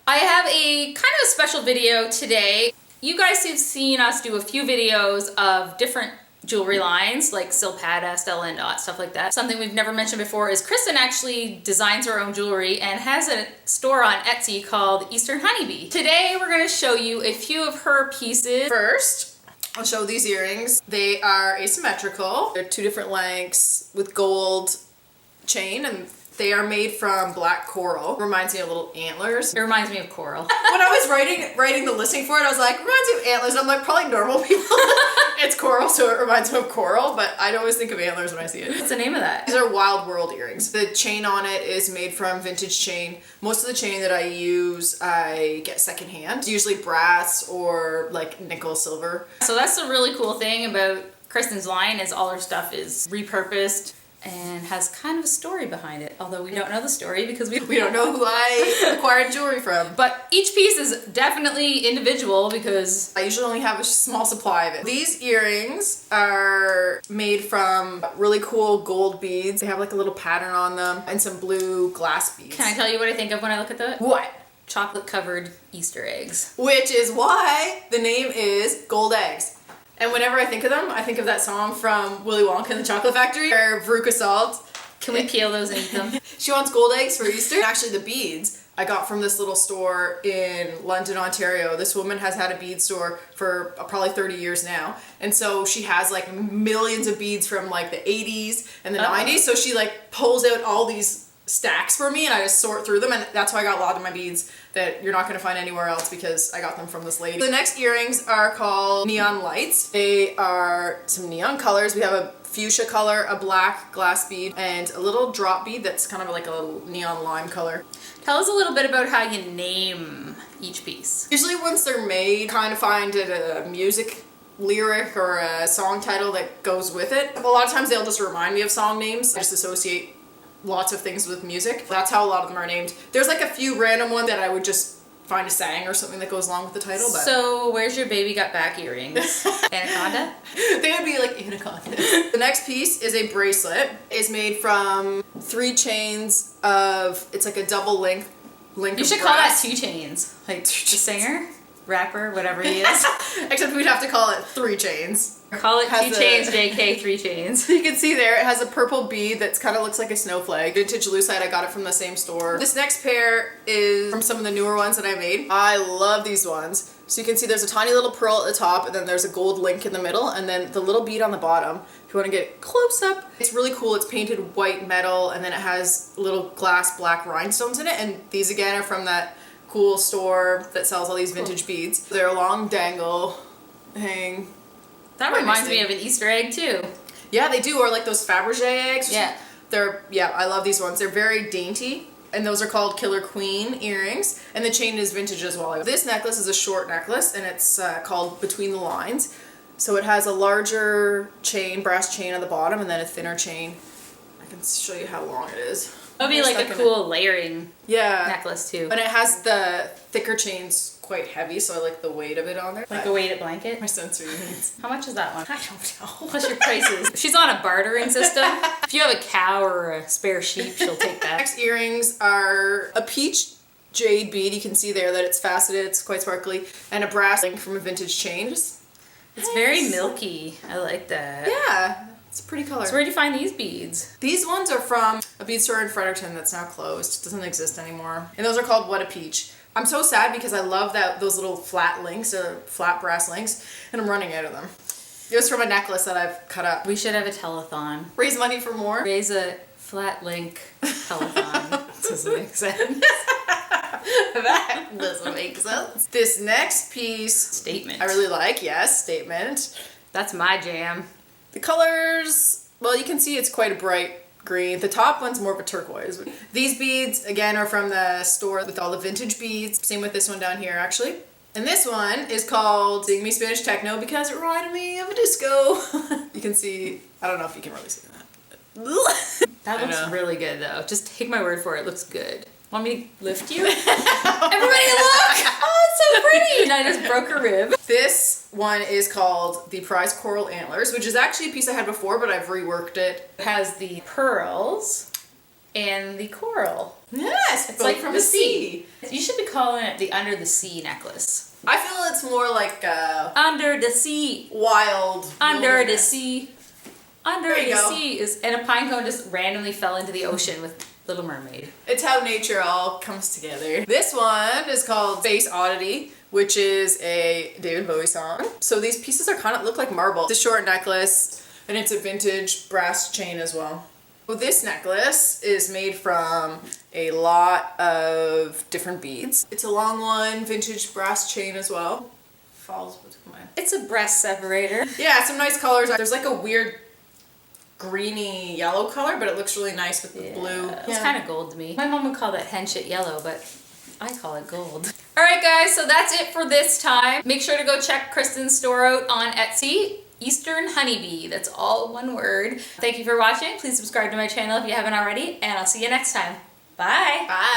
I have a kind of a special video today. You guys have seen us do a few videos of different jewelry lines like Silpada, Stella and Dot, stuff like that. Something we've never mentioned before is Kristin actually designs her own jewelry and has a store on Etsy called Eastern Honeybee. Today we're going to show you a few of her pieces. First, I'll show these earrings. They are asymmetrical. They're two different lengths with gold chain, and they are made from black coral. Reminds me of little antlers. It reminds me of coral. When I was writing the listing for it, I was like, reminds me of antlers. And I'm like, probably normal people. It's coral, so it reminds me of coral, but I'd always think of antlers when I see it. What's the name of that? These are Wild World earrings. The chain on it is made from vintage chain. Most of the chain that I use, I get secondhand. It's usually brass or like nickel, silver. So that's the really cool thing about Kristin's line is all her stuff is repurposed and has kind of a story behind it, although we don't know the story because we don't know who I acquired jewelry from. But each piece is definitely individual because I usually only have a small supply of it. These earrings are made from really cool gold beads. They have like a little pattern on them and some blue glass beads. Can I tell you what I think of when I look at that? What? Chocolate covered Easter eggs. Which is why the name is Gold Eggs. And whenever I think of them, I think of that song from Willy Wonka and the Chocolate Factory, where Veruca Salt. Can we peel those and eat them? She wants gold eggs for Easter. Actually, the beads I got from this little store in London, Ontario. This woman has had a bead store for probably 30 years now. And so she has like millions of beads from like the 80s and the 90s. So she like pulls out all these stacks for me and I just sort through them, and that's why I got a lot of my beads that you're not going to find anywhere else because I got them from this lady. The next earrings are called Neon Lights. They are some neon colors. We have a fuchsia color, a black glass bead, and a little drop bead that's kind of like a little neon lime color. Tell us a little bit about how you name each piece. Usually once they're made, kind of find a music lyric or a song title that goes with it. A lot of times they'll just remind me of song names. I just associate lots of things with music. That's how a lot of them are named. There's like a few random ones that I would just find a saying or something that goes along with the title. But so where's your baby got back earrings? Anaconda? They would be like anacondas. The next piece is a bracelet. It's made from 3 chains of, it's like a double link You should call that 2 chains. Like the singer, rapper, whatever he is. Except we'd have to call it 3 chains. Call it 2 chains, JK 3 chains. You can see there, it has a purple bead that kind of looks like a snowflake. Vintage lucite, I got it from the same store. This next pair is from some of the newer ones that I made. I love these ones. So you can see there's a tiny little pearl at the top, and then there's a gold link in the middle, and then the little bead on the bottom. If you want to get close up, it's really cool. It's painted white metal, and then it has little glass black rhinestones in it, and these again are from that cool store that sells all these vintage beads. They're a long dangle, hang. That reminds me of an Easter egg too. Yeah, they do, or like those Fabergé eggs. Yeah. I love these ones. They're very dainty, and those are called Killer Queen earrings, and the chain is vintage as well. This necklace is a short necklace, and it's called Between the Lines. So it has a larger chain, brass chain on the bottom, and then a thinner chain. I can show you how long it is. That would be like a cool layering necklace too. And it has the thicker chains quite heavy, so I like the weight of it on there. Like a weighted blanket? My sensory needs. How much is that one? I don't know. What's your prices? She's on a bartering system. If you have a cow or a spare sheep, she'll take that. Next earrings are a peach jade bead. You can see there that it's faceted, it's quite sparkly, and a brass link from a vintage chain. It's very milky. I like that. Yeah. It's a pretty color. So where do you find these beads? These ones are from a bead store in Fredericton that's now closed. It doesn't exist anymore. And those are called What a Peach. I'm so sad because I love those little flat links, or flat brass links, and I'm running out of them. It was from a necklace that I've cut up. We should have a telethon. Raise money for more. Raise a flat link telethon. Doesn't make sense. That doesn't make sense. This next piece. Statement. I really like. Yes, statement. That's my jam. The colors, well, you can see it's quite a bright green. The top one's more of a turquoise. These beads, again, are from the store with all the vintage beads. Same with this one down here, actually. And this one is called Sing Me Spanish Techno because it reminded me of a disco. You can see, I don't know if you can really see that. That looks really good, though. Just take my word for it. It looks good. Want me to lift you? Everybody look! Oh, it's so pretty! And I just broke a rib. This one is called the Prize Coral Antlers, which is actually a piece I had before, but I've reworked it. It has the pearls and the coral. Yes, It's like from the sea. You should be calling it the Under the Sea necklace. I feel it's more like Under the sea. wild. Under the wilderness. sea. Under There you the go. sea is, and a pine cone just randomly fell into the ocean with Little Mermaid. It's how nature all comes together. This one is called Face Oddity, which is a David Bowie song. So these pieces are kind of look like marble. It's a short necklace, and it's a vintage brass chain as well. Well, this necklace is made from a lot of different beads. It's a long one, vintage brass chain as well. Falls between mine. It's a breast separator. Yeah, some nice colors. There's like a weird greeny yellow color, but it looks really nice with the blue. It's kind of gold to me. My mom would call that hen shit yellow, but I call it gold. All right, guys, so that's it for this time. Make sure to go check Kristin's store out on Etsy. Eastern Honeybee. That's all one word. Thank you for watching. Please subscribe to my channel if you haven't already, and I'll see you next time. Bye. Bye.